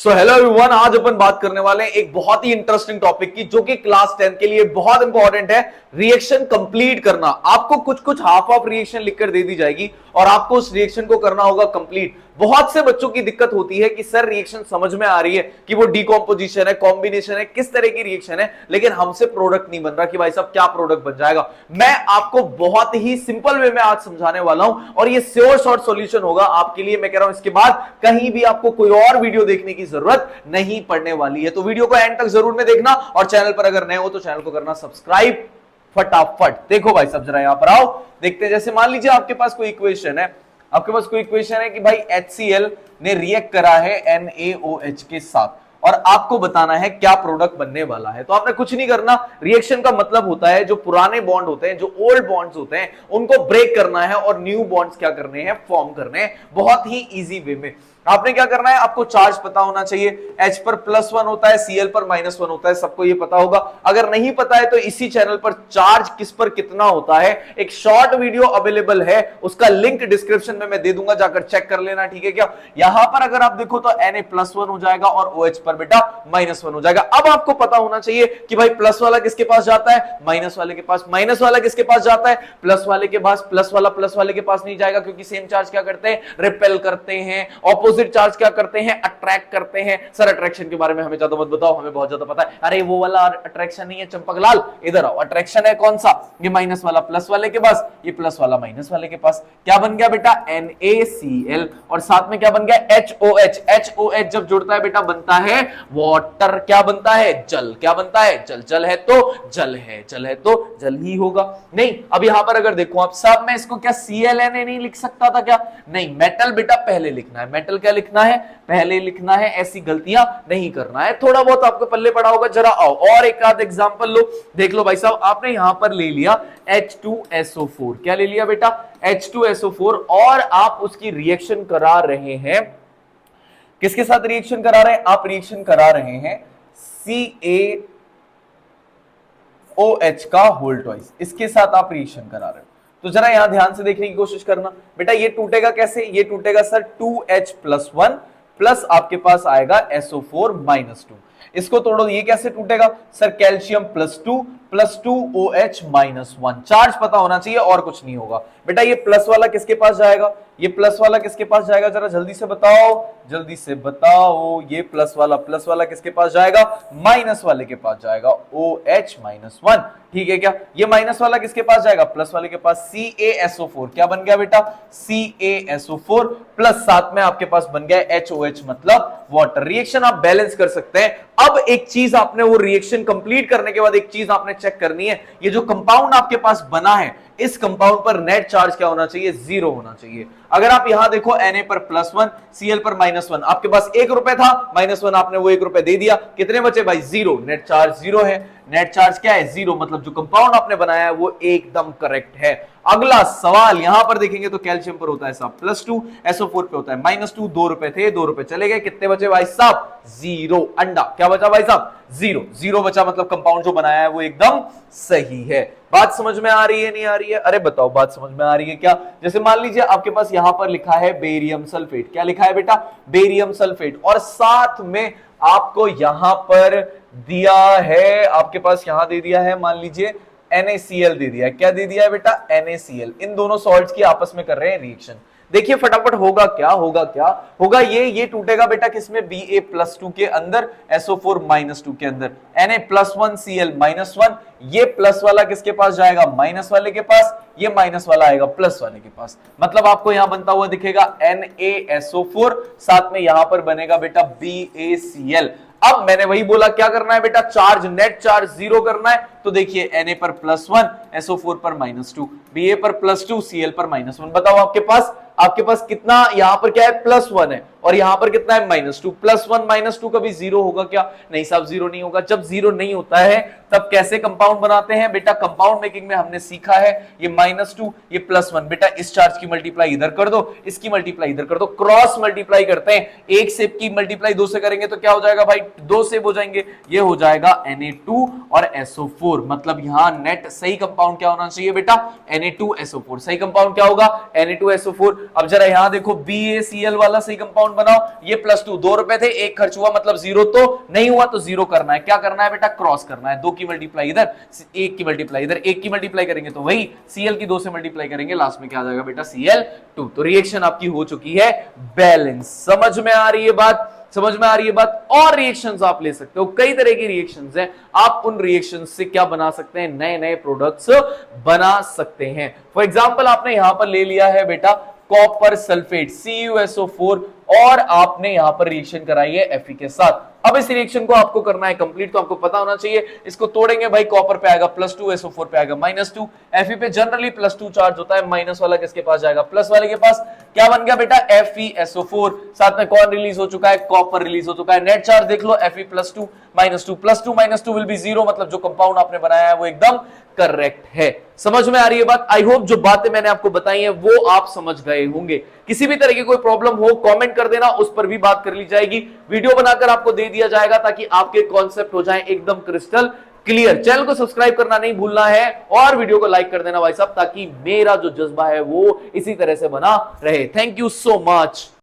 So hello everyone, आज अपन बात करने वाले हैं एक बहुत ही इंटरेस्टिंग टॉपिक की, जो कि क्लास 10 के लिए बहुत इंपॉर्टेंट है। रिएक्शन कंप्लीट करना। आपको कुछ कुछ हाफ ऑफ रिएक्शन लिखकर दे दी जाएगी और आपको उस रिएक्शन को करना होगा कंप्लीट। बहुत से बच्चों की दिक्कत होती है कि सर रिएक्शन समझ में आ रही है कि वो डीकॉम्पोजिशन है, कॉम्बिनेशन है, किस तरह की रिएक्शन है, लेकिन हमसे प्रोडक्ट नहीं बन रहा कि भाई साहब क्या प्रोडक्ट बन जाएगा। मैं आपको बहुत ही सिंपल वे में आज समझाने वाला हूं और ये श्योर शॉर्ट सॉल्यूशन होगा आपके लिए। मैं कह रहा हूं इसके बाद कहीं भी आपको कोई और वीडियो देखने की जरूरत नहीं पड़ने वाली है। तो वीडियो को एंड तक जरूर में देखना और चैनल पर अगर नए हो तो चैनल को करना सब्सक्राइब फटाफट। देखो भाई सब जरा यहां पर आओ, देखते हैं। जैसे मान लीजिए आपके पास कोई इक्वेशन है, आपके पास कोई इक्वेशन है कि भाई HCl ने रिएक्ट करा है NaOH के साथ और आपको बताना है क्या प्रोडक्ट बनने वाला है। तो आपने कुछ नहीं करना। रिएक्शन का मतलब होता है जो पुराने बॉन्ड होते हैं, जो ओल्ड बॉन्ड्स होते हैं, उनको ब्रेक करना है और न्यू बॉन्ड्स क्या करने हैं, फॉर्म करने हैं, बहुत ही इजी वे में। आपने क्या करना है, आपको चार्ज पता होना चाहिए। H पर +1 होता है, Cl पर -1 होता है, सबको ये पता होगा। अगर नहीं पता है तो इसी चैनल पर चार्ज किस पर कितना होता है एक शॉर्ट वीडियो अवेलेबल है, उसका लिंक डिस्क्रिप्शन में मैं दे दूंगा, जाकर चेक कर लेना, ठीक है क्या। यहां पर अगर आप देखो तो Na+1 हो जाएगा और OH पर बेटा -1 हो जाएगा। अब आपको पता होना चाहिए कि भाई प्लस वाला किसके पास जाता है, माइनस वाले के पास, माइनस वाला किसके पास जाता है, प्लस वाले के पास। प्लस वाला प्लस वाले के पास नहीं जाएगा, क्योंकि सेम चार्ज क्या करते हैं, रिपेल करते हैं। ऑपोजिट चार्ज क्या करते हैं, अट्रैक्ट करते हैं। सर अट्रैक्शन के बारे में हमें ज्यादा मत बताओ, हमें बहुत ज्यादा पता है। अरे वो वाला अट्रैक्शन नहीं है चंपकलाल, इधर आओ। अट्रैक्शन है कौन सा, ये माइनस वाला प्लस वाले के पास, ये प्लस वाला माइनस वाले के पास। क्या बन गया बेटा, NaCl और साथ में क्या बन गया, HOH। HOH जब जुड़ता है बेटा बनता है वाटर। क्या बनता है, जल। क्या बनता है, जल। जल है तो जल है, जल है तो जल ही होगा। नहीं, अब यहां पर अगर देखो आप सब, मैं इसको क्या ClNa नहीं लिख सकता था क्या, नहीं, मेटल बेटा पहले लिखना है। मेटल क्या लिखना है, पहले लिखना है। ऐसी गलतियां नहीं करना है। थोड़ा बहुत आपको पल्ले पड़ा होगा, जरा आओ और एक आध एग्जांपल लो। देख लो भाई साहब, आपने यहां पर ले लिया H2SO4। क्या ले लिया बेटा, H2SO4, और आप उसकी रिएक्शन करा रहे हैं। किसके साथ रिएक्शन करा रहे हैं, आप रिएक्शन करा रहे हैं CaOH का होल ट्वाइस, इसके साथ आप रिएक्शन करा रहे हो। तो जरा यहां ध्यान से देखने की कोशिश करना बेटा। ये टूटेगा कैसे, ये टूटेगा सर 2H+1 प्लस आपके पास आएगा SO4-2। इसको तोड़ो, ये कैसे टूटेगा sir, calcium +2 plus 2OH-1। Charge पता होना चाहिए और कुछ नहीं होगा बेटा। ये प्लस वाला किसके पास जाएगा, ये प्लस वाला किसके पास जाएगा, जरा जल्दी से बताओ, जल्दी से बताओ। ये प्लस वाला किसके पास जाएगा, माइनस वाले के पास जाएगा, OH-1, ठीक है क्या। ये माइनस वाला किसके पास जाएगा, प्लस वाले के पास, CaSO4। क्या बन गया बेटा, CaSO4 प्लस साथ में आपके पास बन गया HOH, मतलब वाटर। रिएक्शन आप बैलेंस कर सकते हैं। अब एक चीज आपने, वो रिएक्शन कंप्लीट करने के बाद एक चीज आपने चेक करनी है, ये जो कंपाउंड आपके पास बना है, इस कंपाउंड पर नेट चार्ज क्या होना चाहिए, 0 होना चाहिए। अगर आप यहां देखो Na पर +1, Cl पर -1, आपके पास 1 रुपए था, -1 आपने वो 1 रुपए दे दिया, कितने बचे भाई, 0। नेट चार्ज 0 है। नेट चार्ज क्या है, 0, मतलब जो कंपाउंड आपने बनाया है वो एकदम करेक्ट है। अगला सवाल यहां पर देखेंगे तो कैल्शियम पर होता है साहब +2, SO4 पे होता है -2, 2 रुपए थे, 2 रुपए चले गए, कितने बचे भाई साहब, 0। अंडा क्या बचा भाई साहब, 0 बचा, मतलब कंपाउंड जो बनाया है वो एकदम सही है। बात समझ में आ रही है, नहीं आ रही है, अरे बताओ बात समझ में आ रही है क्या। जैसे मान लीजिए आपके पास यहां पर लिखा है बेरियम सल्फेट। क्या लिखा है बेटा, बेरियम सल्फेट, और साथ में आपको यहां पर दिया है, आपके पास यहां दे दिया है, मान लीजिए NaCl दे दिया है। क्या दे दिया है बेटा, NaCl। इन दोनों सॉल्ट्स की आपस में कर रहे हैं रिएक्शन। देखिए फटाफट होगा क्या, होगा ये टूटेगा बेटा किसमें, Ba+2 के अंदर, SO4-2 के अंदर, Na+1 Cl-1। ये प्लस वाला किसके पास जाएगा, माइनस वाले के पास, ये माइनस वाला आएगा प्लस वाले के पास। मतलब आपको यहां बनता हुआ दिखेगा NaSO4, साथ में यहां पर बनेगा बेटा BaCl। अब मैंने वही बोला, क्या करना है बेटा, चार्ज, नेट चार्ज 0 करना है। तो देखिए Na पर +1, SO4 पर -2, Ba पर +2, Cl पर -1। बताओ आपके पास कितना, यहां पर क्या है, +1 है, और यहां पर कितना है, -2। +1 -2 कभी 0 होगा क्या, नहीं साहब 0 नहीं होगा। जब 0 नहीं होता है तब कैसे कंपाउंड बनाते हैं बेटा, कंपाउंड मेकिंग में हमने सीखा है, ये -2, ये +1, बेटा इस चार्ज की मल्टीप्लाई इधर कर दो, इसकी मल्टीप्लाई इधर कर दो, क्रॉस मल्टीप्लाई करते हैं। एक सेप की मल्टीप्लाई 2 से करेंगे तो क्या हो जाएगा भाई, 2 सेप हो जाएंगे, ये हो जाएगा Na2 और SO4। मतलब यहां नेट सही कंपाउंड क्या होना चाहिए बेटा, Na2SO4। सही कंपाउंड क्या होगा, Na2SO4। अब जरा यहां देखो BaCl वाला सही कंपाउंड कंपाउंड बनाओ, ये +2 ₹2 थे, एक खर्च हुआ मतलब 0, तो नहीं हुआ तो 0 करना है। क्या करना है बेटा, क्रॉस करना है, 2 की मल्टीप्लाई इधर, 1 की मल्टीप्लाई इधर, 1 की मल्टीप्लाई करेंगे तो वही Cl की 2 से मल्टीप्लाई करेंगे, लास्ट में क्या आ जाएगा बेटा Cl2। तो रिएक्शन आपकी हो चुकी है बैलेंस। समझ में आ रही है बात, समझ में आ रही है बात। और रिएक्शंस आप ले सकते हो, कई तरह की रिएक्शंस हैं, आप उन रिएक्शंस से क्या बना सकते हैं, नए नए प्रोडक्ट्स बना सकते हैं। फॉर एग्जांपल आपने यहां पर ले लिया है बेटा कॉपर सल्फेट CuSO4 और आपने यहां पर रिएक्शन कराई है Fe के साथ। अब इस रिएक्शन को आपको करना है कंप्लीट, तो आपको पता होना चाहिए, इसको तोड़ेंगे भाई, कॉपर पे आएगा +2, SO4 पे आएगा -2, Fe पे जनरली +2 चार्ज होता है, माइनस वाला किसके पास जाएगा, प्लस वाले के पास। क्या बन गया बेटा FeSO4, साथ में कौन रिलीज हो चुका है, कॉपर रिलीज हो चुका है। नेट चार्ज देख लो, Fe +2 -2 +2 -2 विल बी 0, मतलब जो कंपाउंड आपने बनाया है वो एकदम करेक्ट है। समझ में आ रही है बात। आई होप जो बातें मैंने आपको बताई है वो आप समझ गए होंगे। किसी भी तरह की कोई प्रॉब्लम हो कमेंट कर देना, उस पर भी बात कर ली जाएगी, वीडियो बनाकर आपको दे दिया जाएगा ताकि आपके कॉन्सेप्ट हो जाए एकदम क्रिस्टल क्लियर। चैनल को सब्सक्राइब करना नहीं भूलना है और वीडियो को लाइक कर देना भाई साहब, ताकि मेरा जो जज्बा है वो इसी तरह से बना रहे। Thank you so much.